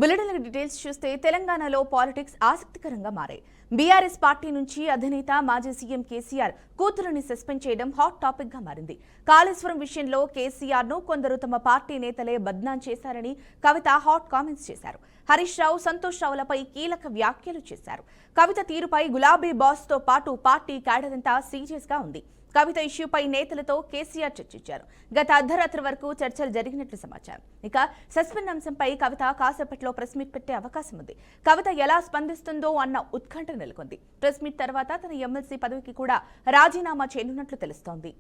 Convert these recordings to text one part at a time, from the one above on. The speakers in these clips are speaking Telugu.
బులెటిన్ డీటెయిల్స్ చూస్తే తెలంగాణలో పాలిటిక్స్ ఆసక్తికరంగా మారాయి. బీఆర్ఎస్ పార్టీ నుంచి అధినేత మాజీ సీఎం కేసీఆర్ కూతురుని సస్పెండ్ చేయడం హాట్ టాపిక్ గా మారింది. కాళేశ్వరం విషయంలో కేసీఆర్ ను కొందరు తమ పార్టీ నేతలే బద్నాం చేశారని కవిత హాట్ కామెంట్స్ చేశారు. హరీష్ రావు, సంతోష్ రావులపై కీలక వ్యాఖ్యలు చేశారు. కవిత తీరుపై గులాబీ బాస్ తో పాటు పార్టీ క్యాడర్ అంతా సీరియస్ గా ఉంది. కవిత ఇష్యూపై నేతలతో కేసీఆర్ చర్చించారు. గత అర్ధరాత్రి వరకు చర్చలు జరిగినట్లు సమాచారం. ఇక సస్పెండ్ అంశంపై కవిత కాసేపట్లో ప్రెస్ మీట్ పెట్టే అవకాశం ఉంది. కవిత ఎలా స్పందిస్తుందో అన్న ఉత్కంఠ నెలకొంది. ప్రెస్ మీట్ తర్వాత తన ఎమ్మెల్సీ పదవికి కూడా రాజీనామా చేయనున్నట్లు తెలుస్తోంది.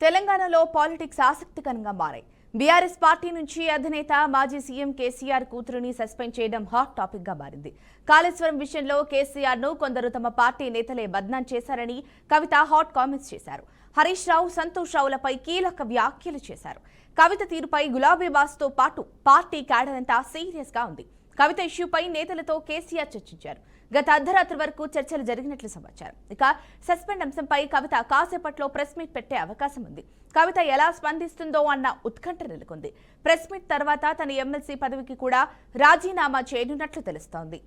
తెలంగాణలో పాలిటిక్స్ ఆసక్తికరంగా మారాయి. బీఆర్ఎస్ పార్టీ నుంచి అధినేత మాజీ సీఎం కేసీఆర్ కూతురుని సస్పెండ్ చేయడం హాట్ టాపిక్ గా మారింది. కాళేశ్వరం విషయంలో కేసీఆర్ ను కొందరు తమ పార్టీ నేతలే బద్నాం చేశారని కవిత హాట్ కామెంట్స్ చేశారు. హరీష్ రావు, సంతోష్ రావులపై కీలక వ్యాఖ్యలు చేశారు. కవిత తీరుపై గులాబీ బాస్ తో పాటు పార్టీ క్యాడర్ అంతా సీరియస్ గా ఉంది. కవిత ఇష్యూపై నేతలతో కేసీఆర్ చర్చించారు. గత అర్ధరాత్రి వరకు చర్చలు జరిగినట్లు సమాచారం. ఇక సస్పెండ్ అంశంపై కవిత కాసేపట్లో ప్రెస్ మీట్ పెట్టే అవకాశం ఉంది. కవిత ఎలా స్పందిస్తుందో అన్న ఉత్కంఠ నెలకొంది. ప్రెస్ మీట్ తర్వాత తన ఎమ్మెల్సీ పదవికి కూడా రాజీనామా చేయనున్నట్లు తెలుస్తోంది.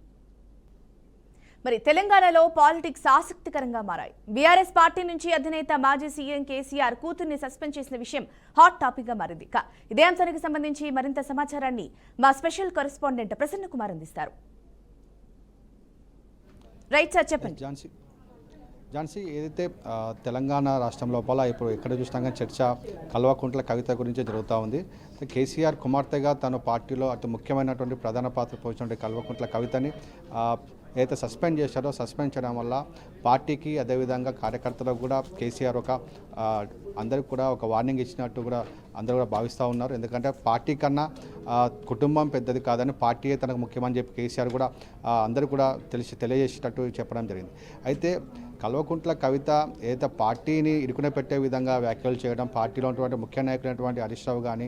మరి తెలంగాణలో పాలిటిక్స్ ఆసక్తికరంగా మారాయి. బీఆర్ఎస్ పార్టీ నుంచి అధినేత మాజీ సీఎం కేసీఆర్ కూతుర్ని సస్పెండ్ చేసిన విషయం హాట్ టాపిక్ గా మారింది. ఇదే అంశానికి సంబంధించి మరింత సమాచారాన్ని మా స్పెషల్ కరెస్పాండెంట్ ప్రసన్న కుమార్ అందిస్తారు. రైట్ సార్, చెప్పండి. ఝాన్సీ, ఏదైతే తెలంగాణ రాష్ట్రం లోపల ఇప్పుడు ఎక్కడ చూసినా కానీ చర్చ కల్వకుంట్ల కవిత గురించి జరుగుతూ ఉంది. కేసీఆర్ కుమార్తెగా తన పార్టీలో అతి ముఖ్యమైనటువంటి ప్రధాన పాత్ర పోషించినటువంటి కల్వకుంట్ల కవితని ఏదైతే సస్పెండ్ చేశారో, సస్పెండ్ చేయడం వల్ల పార్టీకి అదేవిధంగా కార్యకర్తలకు కూడా కేసీఆర్ అందరికి కూడా ఒక వార్నింగ్ ఇచ్చినట్టు కూడా అందరూ కూడా భావిస్తూ ఉన్నారు. ఎందుకంటే పార్టీ కన్నా కుటుంబం పెద్దది కాదని, పార్టీయే తనకు ముఖ్యమని చెప్పి కేసీఆర్ కూడా అందరూ కూడా తెలియజేసేటట్టు చెప్పడం జరిగింది. అయితే కల్వకుంట్ల కవిత ఏదైతే పార్టీని ఇరుకునే పెట్టే విధంగా వ్యాఖ్యలు చేయడం, పార్టీలో ఉన్నటువంటి ముఖ్య నాయకులైనటువంటి హరీష్ రావు కానీ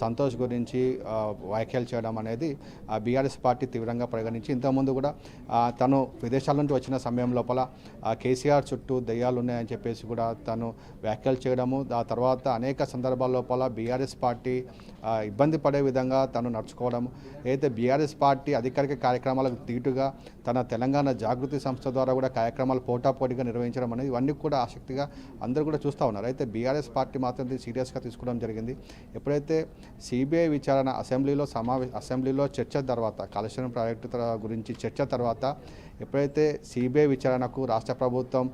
సంతోష్ గురించి వ్యాఖ్యలు చేయడం అనేది బీఆర్ఎస్ పార్టీ తీవ్రంగా పరిగణించి ఇంతకుముందు కూడా తను విదేశాల నుంచి వచ్చిన సమయం లోపల కేసీఆర్ చుట్టూ దయ్యాలు ఉన్నాయని చెప్పేసి కూడా తను వ్యాఖ్యలు చేయడము, ఆ తర్వాత అనేక సందర్భాల లోపల బీఆర్ఎస్ పార్టీ ఇబ్బంది పడే విధంగా తను నడుచుకోవడం, అయితే బీఆర్ఎస్ పార్టీ అధికారిక కార్యక్రమాలకు తీటుగా తన తెలంగాణ జాగృతి సంస్థ ద్వారా కూడా కార్యక్రమాలు పోటాపోటీగా నిర్వహించడం అనేది ఇవన్నీ కూడా ఆసక్తిగా అందరూ కూడా చూస్తూ ఉన్నారు. అయితే బీఆర్ఎస్ పార్టీ మాత్రం సీరియస్గా తీసుకోవడం జరిగింది. ఎప్పుడైతే సిబిఐ విచారణ అసెంబ్లీలో చర్చ తర్వాత, కాళేశ్వరం ప్రాజెక్టు గురించి చర్చ తర్వాత ఎప్పుడైతే సిబిఐ విచారణకు రాష్ట్ర ప్రభుత్వం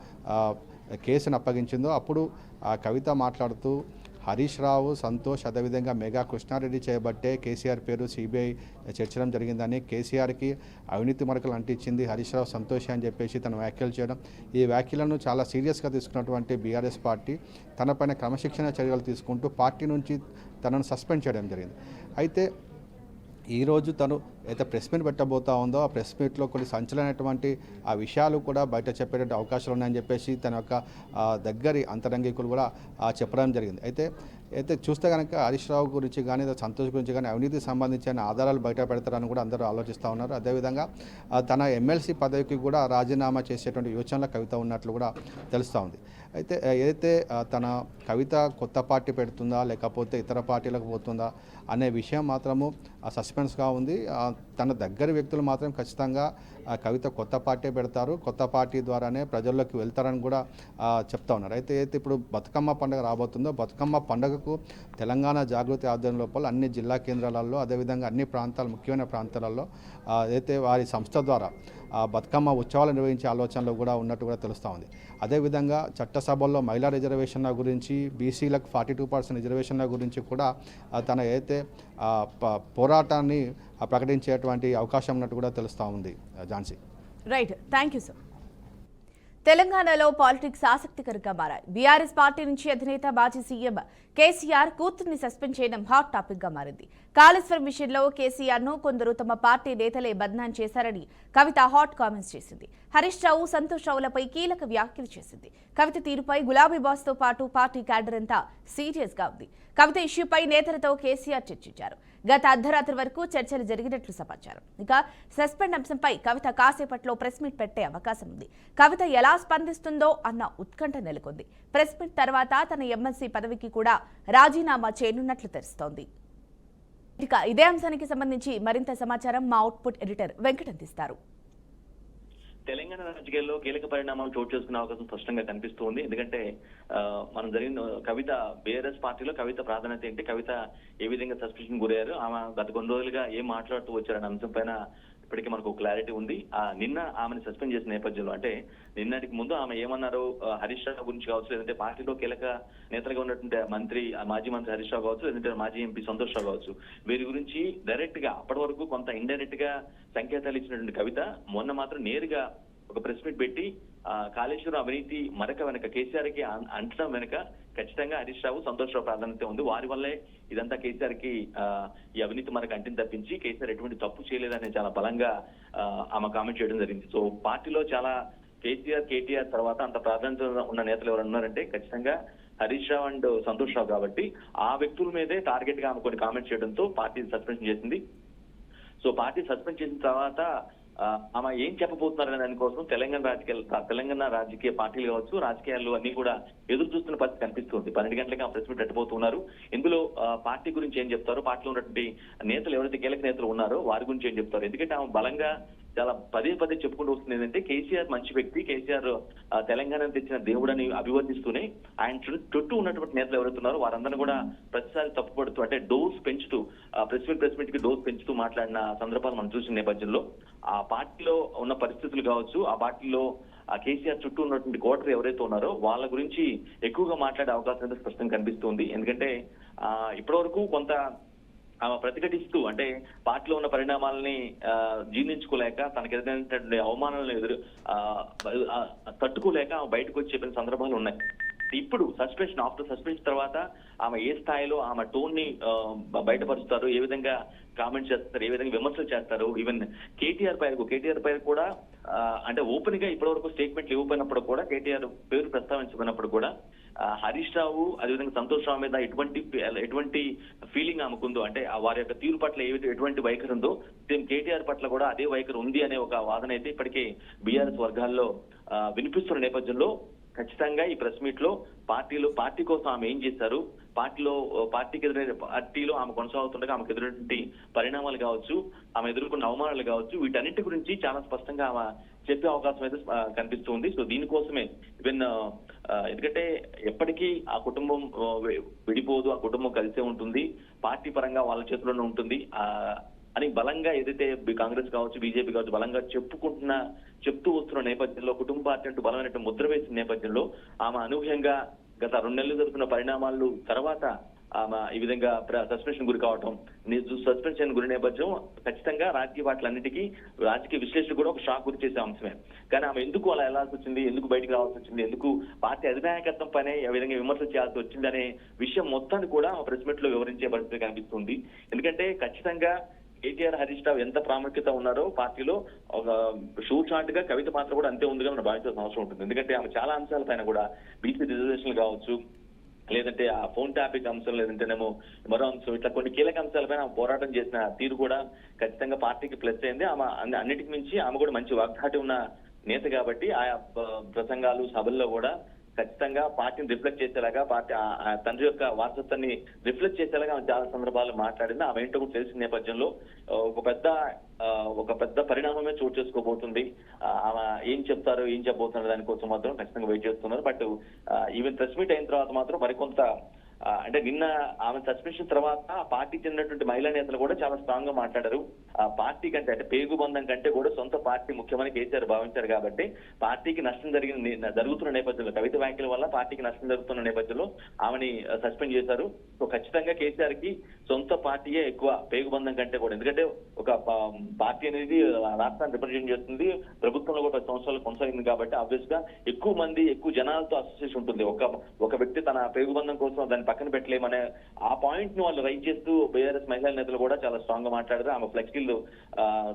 కేసును అప్పగించిందో అప్పుడు కవిత మాట్లాడుతూ హరీష్ రావు, సంతోష్ అదేవిధంగా మెగా కృష్ణారెడ్డి చేయబట్టే కేసీఆర్ పేరు సిబిఐ చేర్చడం జరిగిందని, కేసీఆర్కి అవినీతి మరకలు అంటించింది హరీష్ రావు, సంతోష్ అని చెప్పేసి తన వ్యాఖ్యలు చేయడం, ఈ వ్యాఖ్యలను చాలా సీరియస్గా తీసుకున్నటువంటి బీఆర్ఎస్ పార్టీ తనపైన క్రమశిక్షణ చర్యలు తీసుకుంటూ పార్టీ నుంచి తనను సస్పెండ్ చేయడం జరిగింది. అయితే ఈరోజు తను అయితే ప్రెస్ మీట్ పెట్టబోతా ఉందో ఆ ప్రెస్ మీట్లో కొన్ని సంచలనటువంటి ఆ విషయాలు కూడా బయట చెప్పేటువంటి అవకాశాలు ఉన్నాయని చెప్పేసి తన యొక్క దగ్గరి అంతరంగికులు కూడా చెప్పడం జరిగింది. అయితే చూస్తే కనుక హరీష్ రావు గురించి కానీ సంతోష్ గురించి కానీ అవినీతికి సంబంధించిన ఆధారాలు బయట పెడతారని కూడా అందరూ ఆలోచిస్తూ ఉన్నారు. అదేవిధంగా తన ఎమ్మెల్సీ పదవికి కూడా రాజీనామా చేసేటువంటి యోచనలో కవిత ఉన్నట్లు కూడా తెలుస్తూ ఉంది. అయితే ఏదైతే తన కవిత కొత్త పార్టీ పెడుతుందా లేకపోతే ఇతర పార్టీలకు పోతుందా అనే విషయం మాత్రము సస్పెన్స్గా ఉంది. తన దగ్గర వ్యక్తులు మాత్రం ఖచ్చితంగా కవిత కొత్త పార్టీ పెడతారు, కొత్త పార్టీ ద్వారానే ప్రజల్లోకి వెళ్తారని కూడా చెప్తా ఉన్నారు. అయితే ఇప్పుడు బతుకమ్మ పండుగ రాబోతుందో, బతుకమ్మ పండుగకు తెలంగాణ జాగృతి ఆధ్వర్యం లోపల అన్ని జిల్లా కేంద్రాలలో అదేవిధంగా అన్ని ప్రాంతాలు ముఖ్యమైన ప్రాంతాలలో అయితే వారి సంస్థ ద్వారా బతుకమ్మ ఉత్సవాలు నిర్వహించే ఆలోచనలో కూడా ఉన్నట్టు కూడా తెలుస్తూ ఉంది. అదేవిధంగా చట్టసభల్లో మహిళా రిజర్వేషన్ల గురించి, బీసీలకు 42% రిజర్వేషన్ల గురించి కూడా తన ఏదైతే పోరాటాన్ని ప్రకటించేటువంటి అవకాశం ఉన్నట్టు కూడా తెలుస్తూ ఉంది. Jhansi, right, thank you sir. తెలంగాణలో పాలిటిక్స్ ఆసక్తికరంగా మారాయి. బీఆర్ఎస్ పార్టీ నుంచి అధినేత మాజీ సీఎం కేసీఆర్ కూతుర్ని సస్పెండ్ చేయడం హాట్ టాపిక్ గా మారింది. కాళేశ్వరం విషయంలో కేసీఆర్ ను కొందరు తమ పార్టీ నేతలే బద్నాం చేశారని కవిత హాట్ కామెంట్స్ చేసింది. హరీష్ రావు, సంతోష్ రావులపై కీలక వ్యాఖ్యలు చేసింది. కవిత తీరుపై గులాబీ బాస్ తో పాటు పార్టీ క్యాడర్ అంతా సీరియస్ గా ఉంది. కవిత ఇష్యూపై నేతలతో కేసీఆర్ చర్చించారు. గత అర్ధరాత్రి వరకు చర్చలు జరిగినట్లు సమాచారం. ఇక సస్పెండ్ అంశంపై కవిత కాసేపట్లో ప్రెస్ మీట్ పెట్టే అవకాశం ఉంది. కవిత ఎలా స్పందిస్తుందో అన్న ఉత్కంఠ నెలకొంది. ప్రెస్ మీట్ తర్వాత తన ఎమ్మెల్సీ పదవికి కూడా రాజీనామా చేయనున్నట్లు తెలుస్తోంది. ఇక ఇదే అంశానికి సంబంధించి మరింత సమాచారం మా అవుట్పుట్ ఎడిటర్ వెంకట్ అందిస్తారు. తెలంగాణ రాజకీయాల్లో కీలక పరిణామాలు చోటు చేసుకునే అవకాశం స్పష్టంగా కనిపిస్తుంది. ఎందుకంటే మనం జరిగిన కవిత బీఆర్ఎస్ పార్టీలో కవిత ప్రాధాన్యత ఏంటి, కవిత ఏ విధంగా సస్పెన్షన్ గురయ్యారు, ఆమె గత కొన్ని రోజులుగా ఏం మాట్లాడుతూ వచ్చారనే అంశం పైన ఇప్పటికీ మనకు క్లారిటీ ఉంది. నిన్న ఆమెను సస్పెండ్ చేసిన నేపథ్యంలో అంటే నిన్నటికి ముందు ఆమె ఏమన్నారు, హరీష్ రావు గురించి కావచ్చు, లేదంటే పార్టీలో కీలక నేతలుగా ఉన్నటువంటి మాజీ మంత్రి హరీష్ రావు కావచ్చు, లేదంటే మాజీ ఎంపీ సంతోష్ రావు కావచ్చు, వీరి గురించి డైరెక్ట్ గా అప్పటి వరకు కొంత ఇండైరెక్ట్ గా సంకేతాలు ఇచ్చినటువంటి కవిత మొన్న మాత్రం నేరుగా ఒక ప్రెస్ మీట్ పెట్టి కాళేశ్వరం అవినీతి మరక వెనక కేసీఆర్ కి అంటడం వెనక ఖచ్చితంగా హరీష్ రావు సంతోష్ రావు ప్రాధాన్యత ఉంది, వారి వల్లే ఇదంతా కేసీఆర్ కి ఈ అవినీతి మనకు అంటిని తప్పించి కేసీఆర్ ఎటువంటి తప్పు చేయలేదని చాలా బలంగా ఆమె కామెంట్ చేయడం జరిగింది. సో పార్టీలో చాలా కేటీఆర్ తర్వాత అంత ప్రాధాన్యత ఉన్న నేతలు ఎవరు ఉన్నారంటే ఖచ్చితంగా హరీష్ రావు అండ్ సంతోష్ రావు కాబట్టి ఆ వ్యక్తుల మీదే టార్గెట్ గా ఆమె కొన్ని కామెంట్ చేయడంతో పార్టీ సస్పెన్షన్ చేసింది. సో పార్టీ సస్పెండ్ చేసిన తర్వాత ఆమె ఏం చెప్పబోతున్నారనే దానికోసం తెలంగాణ రాజకీయ పార్టీలు కావచ్చు, రాజకీయాలు అన్ని కూడా ఎదురు చూస్తున్న పరిస్థితి కనిపిస్తుంది. 12 గంటలకి ఆ ప్రెస్ మీట్ పెట్టబోతున్నారు. ఇందులో పార్టీ గురించి ఏం చెప్తారు, పార్టీలో ఉన్నటువంటి నేతలు ఎవరైతే కీలక నేతలు ఉన్నారో వారి గురించి ఏం చెప్తారు. ఎందుకంటే ఆమె బలంగా చాలా పదే చెప్పుకుంటూ వస్తుంది ఏంటంటే కేసీఆర్ మంచి వ్యక్తి, కేసీఆర్ తెలంగాణ తెచ్చిన దేవుడని అభివర్ణిస్తూనే ఆయన చుట్టూ ఉన్నటువంటి నేతలు ఎవరైతున్నారో వారందరినీ కూడా ప్రతిసారి తప్పుపడుతూ అంటే డోస్ పెంచుతూ ప్రెస్ మీట్ కి డోస్ పెంచుతూ మాట్లాడిన సందర్భాలు మనం చూసిన నేపథ్యంలో ఆ పార్టీలో ఉన్న పరిస్థితులు కావచ్చు, ఆ పార్టీలో కేసీఆర్ చుట్టూ ఉన్నటువంటి కోటరు ఎవరైతే ఉన్నారో వాళ్ళ గురించి ఎక్కువగా మాట్లాడే అవకాశం అయితే స్పష్టంగా కనిపిస్తుంది. ఎందుకంటే ఇప్పటి వరకు కొంత ఆమె ప్రతిఘటిస్తూ అంటే పార్టీలో ఉన్న పరిణామాలని జీర్ణించుకోలేక తనకు ఎదురైనటువంటి అవమానాలను తట్టుకోలేక ఆమె బయటకు వచ్చి చెప్పిన సందర్భాలు ఉన్నాయి. ఇప్పుడు ఆఫ్టర్ సస్పెన్షన్ తర్వాత ఆమె ఏ స్థాయిలో ఆమె టోన్ ని బయటపరుస్తారు, ఏ విధంగా కామెంట్స్ చేస్తారు, ఏ విధంగా విమర్శలు చేస్తారు, ఈవెన్ కేటీఆర్ పై కూడా అంటే ఓపెన్ గా ఇప్పటి వరకు స్టేట్మెంట్లు ఇవ్వకపోయినప్పుడు కూడా కేటీఆర్ పేరు ప్రస్తావించబడినప్పుడు కూడా హరీష్ రావు అదేవిధంగా సంతోష్ రావు మీద ఎటువంటి ఫీలింగ్ ఆమెకుందో అంటే వారి యొక్క తీరు పట్ల ఎటువంటి వైఖరి ఉందో సేమ్ కేటీఆర్ పట్ల కూడా అదే వైఖరి ఉంది అనే ఒక వాదన అయితే ఇప్పటికే బీఆర్ఎస్ వర్గాల్లో వినిపిస్తున్న నేపథ్యంలో ఖచ్చితంగా ఈ ప్రెస్ మీట్ లో పార్టీ కోసం ఆమె ఏం చేశారు, పార్టీలో ఆమె కొనసాగుతుండగా ఆమెకు ఎదురైనటువంటి పరిణామాలు కావచ్చు, ఆమె ఎదుర్కొన్న అవమానాలు కావచ్చు, వీటన్నిటి గురించి చాలా స్పష్టంగా ఆమె చెప్పే అవకాశం అయితే కనిపిస్తుంది. సో దీనికోసమే ఈవెన్ ఎందుకంటే ఎప్పటికీ ఆ కుటుంబం విడిపోదు, ఆ కుటుంబం కలిసే ఉంటుంది, పార్టీ పరంగా వాళ్ళ చేతిలోనే ఉంటుంది అని బలంగా ఏదైతే కాంగ్రెస్ కావచ్చు, బీజేపీ కావచ్చు బలంగా చెప్తూ వస్తున్న నేపథ్యంలో కుటుంబ పార్టీ అంటూ బలమైన ముద్ర వేసిన నేపథ్యంలో ఆమె అనూహ్యంగా గత 2 నెలలు జరుగుతున్న పరిణామాలు తర్వాత ఆమె ఈ విధంగా సస్పెన్షన్ గురి కావటం, సస్పెన్షన్ గురి నేపథ్యం ఖచ్చితంగా రాజకీయ పార్టీలన్నిటికీ రాజకీయ విశ్లేషణ కూడా ఒక షాక్ గురి చేసే అంశమే. కానీ ఆమె ఎందుకు అలా వెళ్లాల్సి వచ్చింది, ఎందుకు బయటకు రావాల్సి వచ్చింది, ఎందుకు పార్టీ అధినాయకత్వం పైన ఏ విధంగా విమర్శలు చేయాల్సి వచ్చింది అనే విషయం మొత్తాన్ని కూడా ప్రెస్ మీట్ లో వివరించే పరిస్థితి కనిపిస్తుంది. ఎందుకంటే ఖచ్చితంగా కేటీఆర్ హరీష్ రావు ఎంత ప్రాముఖ్యత ఉన్నారో పార్టీలో ఒక షూట్ షాట్ గా కవిత పాత్ర కూడా అంతే ఉందిగా మనం భావించాల్సిన అవసరం ఉంటుంది. ఎందుకంటే ఆమె చాలా అంశాలపైన కూడా బీసీ రిజర్వేషన్లు కావచ్చు, లేదంటే ఆ ఫోన్ టాపిక్ అంశం, లేదంటేనేమో మరో అంశం, ఇట్లా కొన్ని కీలక అంశాలపైన పోరాటం చేసిన తీరు కూడా ఖచ్చితంగా పార్టీకి ప్లస్ అయింది. ఆమె అన్నిటికి మించి ఆమె కూడా మంచి వాగ్దాటి ఉన్న నేత కాబట్టి ఆయా ప్రసంగాలు సభల్లో కూడా ఖచ్చితంగా పార్టీని రిఫ్లెక్ట్ చేసేలాగా పార్టీ తండ్రి యొక్క వారసత్వాన్ని రిఫ్లెక్ట్ చేసేలాగా ఆమె చాలా సందర్భాలు మాట్లాడింది. ఆమె ఏంటో కూడా తెలిసిన నేపథ్యంలో ఒక పెద్ద పరిణామమే చోటు చేసుకోబోతుంది. ఆమె ఏం చెప్తారో ఏం చెప్పబోతున్నారు దానికోసం మాత్రం ఖచ్చితంగా వెయిట్ చేస్తున్నారు. బట్ ఈవెన్ ప్రెస్ మీట్ అయిన తర్వాత మాత్రం మరికొంత అంటే నిన్న ఆమె సస్పెన్షన్ తర్వాత పార్టీ చెందినటువంటి మహిళా నేతలు కూడా చాలా స్ట్రాంగ్ గా మాట్లాడారు. పార్టీ కంటే అంటే పేగు బంధం కంటే కూడా సొంత పార్టీ ముఖ్యమని కేసీఆర్ భావించారు కాబట్టి పార్టీకి నష్టం జరుగుతున్న నేపథ్యంలో కవిత వ్యాఖ్యల వల్ల పార్టీకి నష్టం జరుగుతున్న నేపథ్యంలో ఆమెని సస్పెండ్ చేశారు. సో ఖచ్చితంగా కేసీఆర్ కి సొంత పార్టీయే ఎక్కువ పేగు బంధం కంటే కూడా, ఎందుకంటే ఒక పార్టీ అనేది రాష్ట్రాన్ని రిప్రజెంట్ చేస్తుంది, ప్రభుత్వంలో కూడా 10 సంవత్సరాలు కొనసాగింది కాబట్టి ఆబ్వియస్ గా ఎక్కువ జనాలతో అసోసియేషన్ ఉంటుంది. ఒక వ్యక్తి తన పేగు బంధం కోసం దాన్ని పక్కన పెట్టలేమనే ఆ పాయింట్ ను వాళ్ళు రైజ్ చేస్తూ బీఆర్ఎస్ మహిళా నేతలు కూడా చాలా స్ట్రాంగ్ గా మాట్లాడారు. ఆమె ఫ్లెక్సీలు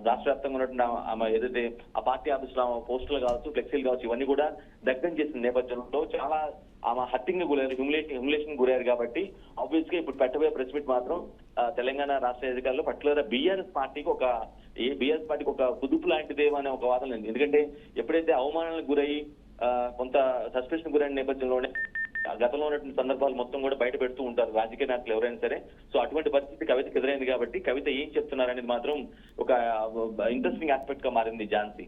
రాష్ట్ర వ్యాప్తంగా ఉన్నటువంటి ఆమె ఏదైతే ఆ పార్టీ ఆఫీసులో ఫ్లెక్సీలు కావచ్చు, ఫ్లెక్సీలు కావచ్చు, ఇవన్నీ కూడా దగ్ధం చేసిన నేపథ్యంలో చాలా ఆమె హట్టింగ్ గురయ్యారు, హ్యూమిలేషన్ గురయ్యారు కాబట్టి ఆబ్వియస్ గా ఇప్పుడు పెట్టబోయే ప్రెస్ మీట్ మాత్రం తెలంగాణ రాష్ట్ర అధికారులు పర్టికులర్ బీఆర్ఎస్ పార్టీకి ఒక కుదుపు లాంటిదేమో అనే ఒక వాదన ఉంది. ఎందుకంటే ఎప్పుడైతే అవమానాలకు గురయ్యి కొంత సస్పెన్షన్ గురైన నేపథ్యంలోనే గతంలో ఉన్నటువంటి సందర్భాలు మొత్తం కూడా బయట పెడుతూ ఉంటారు రాజకీయ నాయకులు ఎవరైనా సరే. సో అటువంటి పరిస్థితి కవితకి ఎదురైంది కాబట్టి కవిత ఏం చెప్తున్నారు అనేది మాత్రం ఒక ఇంట్రెస్టింగ్ ఆస్పెక్ట్ గా మారింది ఝాన్సీ.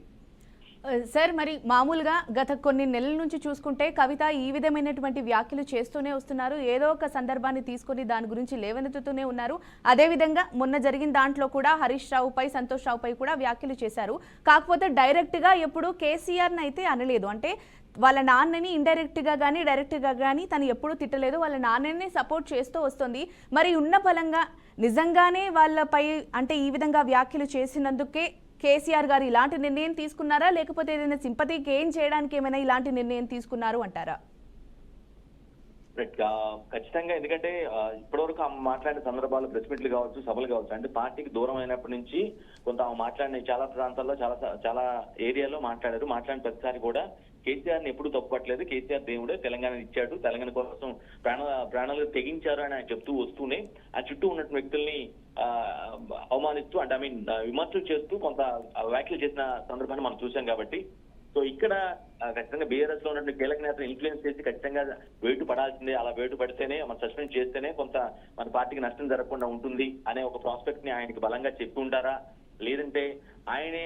సార్, మరి మామూలుగా గత కొన్ని నెలల నుంచి చూసుకుంటే కవిత ఈ విధమైనటువంటి వ్యాఖ్యలు చేస్తూనే వస్తున్నారు. ఏదో ఒక సందర్భాన్ని తీసుకొని దాని గురించి లేవనెత్తుతూనే ఉన్నారు. అదేవిధంగా మొన్న జరిగిన దాంట్లో కూడా హరీష్ రావుపై, సంతోష్ రావుపై కూడా వ్యాఖ్యలు చేశారు. కాకపోతే డైరెక్ట్గా ఎప్పుడు కేసీఆర్ని అయితే అనలేదు. అంటే వాళ్ళ నాన్నని ఇండైరెక్ట్గా కానీ డైరెక్ట్గా కానీ తను ఎప్పుడూ తిట్టలేదు. వాళ్ళ నాన్నని సపోర్ట్ చేస్తూ వస్తుంది. మరి ఉన్న ఫలంగా నిజంగానే వాళ్ళపై అంటే ఈ విధంగా వ్యాఖ్యలు చేసినందుకే కేసీఆర్ గారు ఇలాంటి నిర్ణయం తీసుకున్నారా, లేకపోతే ఏదైనా సింపతి గెయిన్ చేయడానికి ఏమైనా ఇలాంటి నిర్ణయం తీసుకున్నారు అంటారా? ఖచ్చితంగా. ఎందుకంటే ఇప్పటివరకు ఆమె మాట్లాడిన సందర్భాలు ప్రెస్ మీట్లు కావచ్చు, సభలు కావచ్చు, అంటే పార్టీకి దూరం అయినప్పటి నుంచి కొంత ఆమె మాట్లాడిన చాలా ప్రాంతాల్లో చాలా ఏరియాలో మాట్లాడిన ప్రతిసారి కూడా కేసీఆర్ ని ఎప్పుడు తప్పుపట్టలేదు. కేసీఆర్ దేవుడే, తెలంగాణ ఇచ్చాడు, తెలంగాణ కోసం ప్రాణాలు తెగించారు అని ఆయన చెప్తూ వస్తూనే ఆ చుట్టూ ఉన్నటువంటి వ్యక్తుల్ని అవమానిస్తూ అంటే విమర్శలు చేస్తూ కొంత వ్యాఖ్యలు చేసిన సందర్భాన్ని మనం చూసాం. కాబట్టి సో ఇక్కడ ఖచ్చితంగా బీఆర్ఎస్ లో ఉన్నటువంటి కీలక నేతలు ఇన్ఫ్లుయెన్స్ చేసి ఖచ్చితంగా వేటు పడాల్సిందే. అలా వేటు పడితేనే మనం సస్పెండ్ చేస్తేనే కొంత మన పార్టీకి నష్టం జరగకుండా ఉంటుంది అనే ఒక ప్రాస్పెక్ట్ ని ఆయనకి బలంగా చెప్పి ఉంటారా, లేదంటే ఆయనే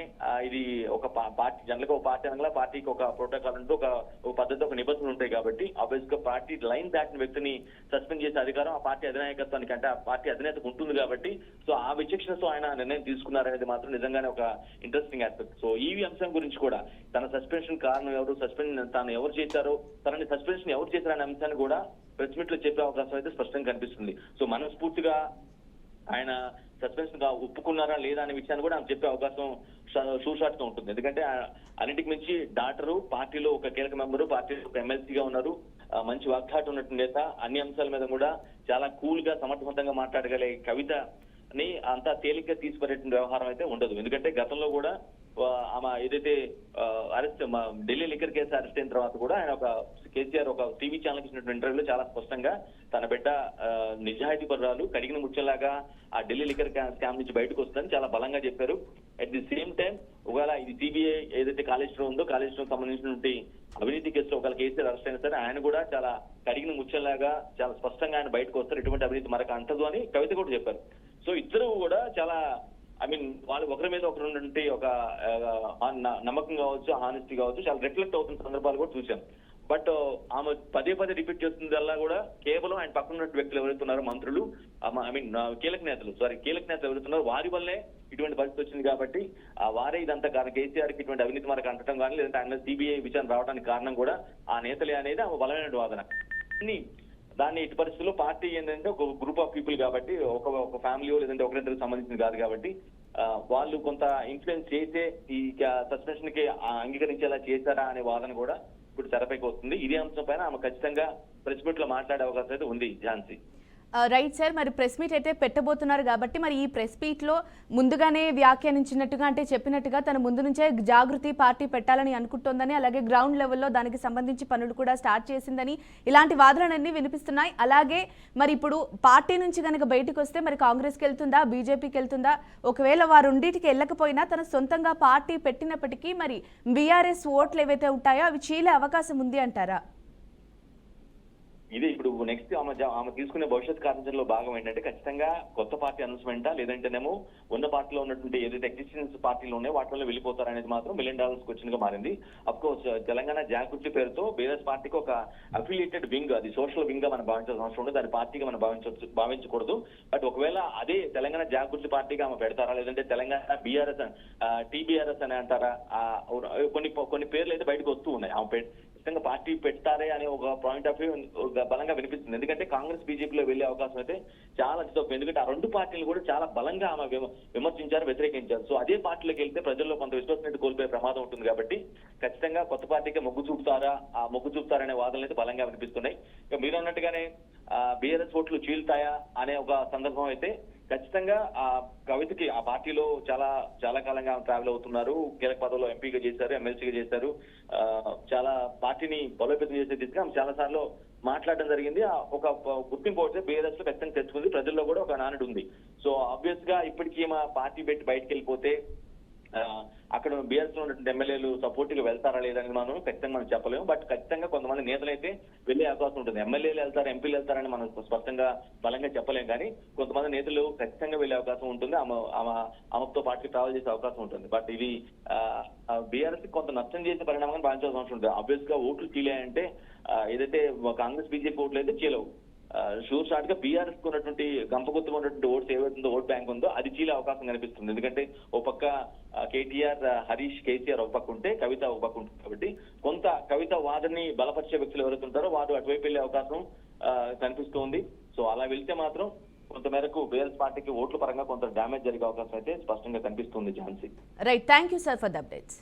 ఇది ఒక పార్టీ జనరల్ గా ఒక పార్టీ అనగా పార్టీకి ఒక ప్రోటోకాల్ ఉంటూ ఒక పద్ధతి, ఒక నిబంధనలు ఉంటాయి. కాబట్టి ఆబ్వియస్ గా పార్టీ లైన్ దాటిన వ్యక్తిని సస్పెండ్ చేసే అధికారం ఆ పార్టీ అధినాయకత్వానికి అంటే ఆ పార్టీ అధినేతకు ఉంటుంది. కాబట్టి సో ఆ విచక్షణతో ఆయన నిర్ణయం తీసుకున్నారనేది మాత్రం నిజంగానే ఒక ఇంట్రెస్టింగ్ ఆస్పెక్ట్. సో ఈ అంశం గురించి కూడా తన సస్పెన్షన్ కారణం ఎవరు, తాను ఎవరు చేశారో, తనని సస్పెన్షన్ ఎవరు చేశారనే అంశాన్ని కూడా ప్రెస్ మీట్ లో చెప్పే అవకాశం అయితే స్పష్టంగా కనిపిస్తుంది. సో మనస్ఫూర్తిగా ఆయన సస్పెన్షన్ గా ఒప్పుకున్నారా లేదా అనే విషయాన్ని కూడా ఆమె చెప్పే అవకాశం షూషాట్ గా ఉంటుంది. ఎందుకంటే అన్నిటికి మించి డాక్టరు, పార్టీలో ఒక కీలక మెంబరు, పార్టీలో ఒక ఎమ్మెల్సీగా ఉన్నారు, మంచి వాగ్దాటి ఉన్నట్టు నేత, అన్ని అంశాల మీద కూడా చాలా కూల్ గా సమర్థవంతంగా మాట్లాడగలిగే కవితని అంతా తేలిగ్గా తీసుకునేటువంటి వ్యవహారం అయితే ఉండదు. ఎందుకంటే గతంలో కూడా ఆమె ఏదైతే arrest Delhi liquor case arrest అయిన తర్వాత కూడా ఆయన కేసీఆర్ ఒక టీవీ ఛానల్ ఇచ్చినటువంటి ఇంటర్వ్యూలో చాలా స్పష్టంగా తన బిడ్డ నిజాయితీ పరురాలు, కడిగిన ముచ్చలాగా ఆ ఢిల్లీ లిక్కర్ స్కామ్ నుంచి బయటకు వస్తుందని చాలా బలంగా చెప్పారు. అట్ ది సేమ్ టైం ఒకవేళ ఇది సిబిఐ ఏదైతే కాళేశ్వరం ఉందో, కాళేశ్వరం సంబంధించినటువంటి అవినీతి కేసులో ఒకవేళ కేసీఆర్ అరెస్ట్ అయినా సరే ఆయన కూడా చాలా కడిగిన ముచ్చలాగా చాలా స్పష్టంగా ఆయన బయటకు వస్తారు, ఎటువంటి అవినీతి మరొక అంటదు అని కవిత కూడా చెప్పారు. సో ఇద్దరు కూడా చాలా వాళ్ళు ఒకరి మీద ఒకరు ఉన్నటువంటి ఒక నమ్మకం కావచ్చు, హానెస్టీ కావచ్చు, చాలా రిఫ్లెక్ట్ అవుతున్న సందర్భాలు కూడా చూసాం. బట్ ఆమె పదే రిపీట్ చేస్తుందల్లా కూడా కేవలం ఆయన పక్కన ఉన్న వ్యక్తులు ఎవరైతున్నారో, మంత్రులు, కీలక నేతలు ఎవరుతున్నారో వారి వల్లే ఇటువంటి పరిస్థితి వచ్చింది. కాబట్టి వారే ఇదంతా కారణం, కేసీఆర్ కి ఇటువంటి అవినీతి మనకు అంటడం కానీ లేదంటే ఆయన సిబిఐ విచారణ రావడానికి కారణం కూడా ఆ నేతలే అనేది ఆమె బలమైన వాదన. దాన్ని ఇటు పరిస్థితుల్లో పార్టీ ఏంటంటే ఒక గ్రూప్ ఆఫ్ పీపుల్ కాబట్టి ఒక ఫ్యామిలీ లేదంటే ఒకరిద్దరికి సంబంధించింది కాదు కాబట్టి వాళ్ళు కొంత ఇన్ఫ్లుయెన్స్ చేసే ఈ సస్పెన్షన్ కి అంగీకరించేలా చేశారా అనే వాదన కూడా ఇప్పుడు తెరపైకి వస్తుంది. ఇదే అంశం పైన ఆమె ఖచ్చితంగా ప్రెస్ మీట్ లో మాట్లాడే అవకాశం అయితే ఉంది ఝాన్సీ. రైట్ సార్, మరి ప్రెస్ మీట్ అయితే పెట్టబోతున్నారు కాబట్టి మరి ఈ ప్రెస్ మీట్లో ముందుగానే వ్యాఖ్యానించినట్టుగా అంటే చెప్పినట్టుగా తన ముందు నుంచే జాగృతి పార్టీ పెట్టాలని అనుకుంటోందని, అలాగే గ్రౌండ్ లెవెల్లో దానికి సంబంధించి పనులు కూడా స్టార్ట్ చేసిందని ఇలాంటి వాదనలన్నీ వినిపిస్తున్నాయి. అలాగే మరి ఇప్పుడు పార్టీ నుంచి కనుక బయటకు వస్తే మరి కాంగ్రెస్కి వెళ్తుందా, బీజేపీకి వెళ్తుందా? ఒకవేళ వారుండిటికి వెళ్ళకపోయినా తన సొంతంగా పార్టీ పెట్టినప్పటికీ మరి బీఆర్ఎస్ ఓట్లు ఏవైతే ఉంటాయో అవి చీలే అవకాశం ఉంది అంటారా? ఇదే ఇప్పుడు నెక్స్ట్ ఆమె తీసుకునే భవిష్యత్ కార్యాచరణలో భాగం ఏంటంటే ఖచ్చితంగా కొత్త పార్టీ అనౌన్స్మెంటా లేదంటేనేమో ఉన్న పార్టీలో ఉన్నటువంటి ఏదైతే ఎగ్జిస్టెన్స్ పార్టీలు ఉన్నాయో వాటిలో వెళ్ళిపోతారనేది మాత్రం $1 million క్వశ్చన్ గా మారింది. అఫ్ కోర్స్ తెలంగాణ జాగృతి పేరుతో బీఆర్ఎస్ పార్టీకి ఒక అఫిలియేటెడ్ వింగ్, అది సోషల్ వింగ్ గా మనం భావించాల్సిన అవసరం ఉండదు, దాని పార్టీగా మనం భావించకూడదు. బట్ ఒకవేళ అదే తెలంగాణ జాగృతి పార్టీగా ఆమె పెడతారా లేదంటే తెలంగాణ బీఆర్ఎస్ టీబీఆర్ఎస్ అని అంటారా, కొన్ని పేర్లు అయితే బయటకు వస్తూ ఉన్నాయి. ఆమె ఖచ్చితంగా పార్టీ పెట్టారే అనే ఒక పాయింట్ ఆఫ్ వ్యూ బలంగా వినిపిస్తుంది. ఎందుకంటే కాంగ్రెస్ బీజేపీలో వెళ్లే అవకాశం అయితే చాలా తక్కువ. ఎందుకంటే ఆ రెండు పార్టీలు కూడా చాలా బలంగా ఆమె విమర్శించారు, వ్యతిరేకించారు. సో అదే పార్టీలోకి వెళ్తే ప్రజల్లో కొంత విశ్వసనీయత కోల్పోయే ప్రమాదం ఉంటుంది. కాబట్టి ఖచ్చితంగా కొత్త పార్టీకి మొగ్గు చూపుతారనే వాదనలు అయితే బలంగా వినిపిస్తున్నాయి. ఇక మీరు అన్నట్టుగానే బీఆర్ఎస్ ఓట్లు చీల్తాయా అనే ఒక సందర్భం అయితే ఖచ్చితంగా ఆ కవితకి ఆ పార్టీలో చాలా కాలంగా ట్రావెల్ అవుతున్నారు, కీలక పదవిలో ఎంపీగా చేశారు, ఎమ్మెల్సీగా చేశారు, చాలా పార్టీని బలోపేతం చేసే దిశగా చాలా సార్లు మాట్లాడడం జరిగింది. ఒక గుర్తింపు అయితే బీఆర్ఎస్ లో ఖచ్చితంగా తెచ్చుకుంది, ప్రజల్లో కూడా ఒక నానుడు ఉంది. సో ఆబ్వియస్ గా ఇప్పటికీ మా పార్టీ పెట్టి బయటకు వెళ్ళిపోతే అక్కడ బీఆర్ఎస్ లో ఉన్నటువంటి ఎమ్మెల్యేలు సపోర్ట్ గా వెళ్తారా లేదని ఖచ్చితంగా మనం చెప్పలేము. బట్ ఖచ్చితంగా కొంతమంది నేతలు అయితే వెళ్లే అవకాశం ఉంటుంది. ఎమ్మెల్యేలు వెళ్తారు, ఎంపీలు వెళ్తారని మనం స్పష్టంగా బలంగా చెప్పలేం, కానీ కొంతమంది నేతలు ఖచ్చితంగా వెళ్లే అవకాశం ఉంటుంది. ఆమెతో పార్టీకి ట్రావెల్ చేసే అవకాశం ఉంటుంది. బట్ ఇది బీఆర్ఎస్ కొంత నష్టం చేసే పరిణామంగా భావించాల్సిన అవసరం ఉంటుంది. ఆబ్వియస్ గా ఓట్లు చీలాయంటే ఏదైతే కాంగ్రెస్ బీజేపీ ఓట్లు అయితే చీలవు. షూర్ షార్ట్ గా బీఆర్ఎస్ ఉన్నటువంటి గంపగుత్తుగా ఉన్నటువంటి ఓట్స్ ఏవైతుందో ఓట్ బ్యాంక్ ఉందో అది చీలే అవకాశం కనిపిస్తుంది. ఎందుకంటే ఓ పక్క కేటీఆర్, హరీష్, కేసీఆర్ ఒక పక్క ఉంటే కవిత ఒక పక్క ఉంటుంది. కాబట్టి కొంత కవిత వాదనని బలపరిచే వ్యక్తులు ఎవరైతే ఉంటారో వారు అటువైపు వెళ్లే అవకాశం కనిపిస్తుంది. సో అలా వెళ్తే మాత్రం కొంత మేరకు బీఆర్ఎస్ పార్టీకి ఓట్ల పరంగా కొంత డ్యామేజ్ జరిగే అవకాశం అయితే స్పష్టంగా కనిపిస్తుంది. Jhansi. Right, thank you sir for the updates.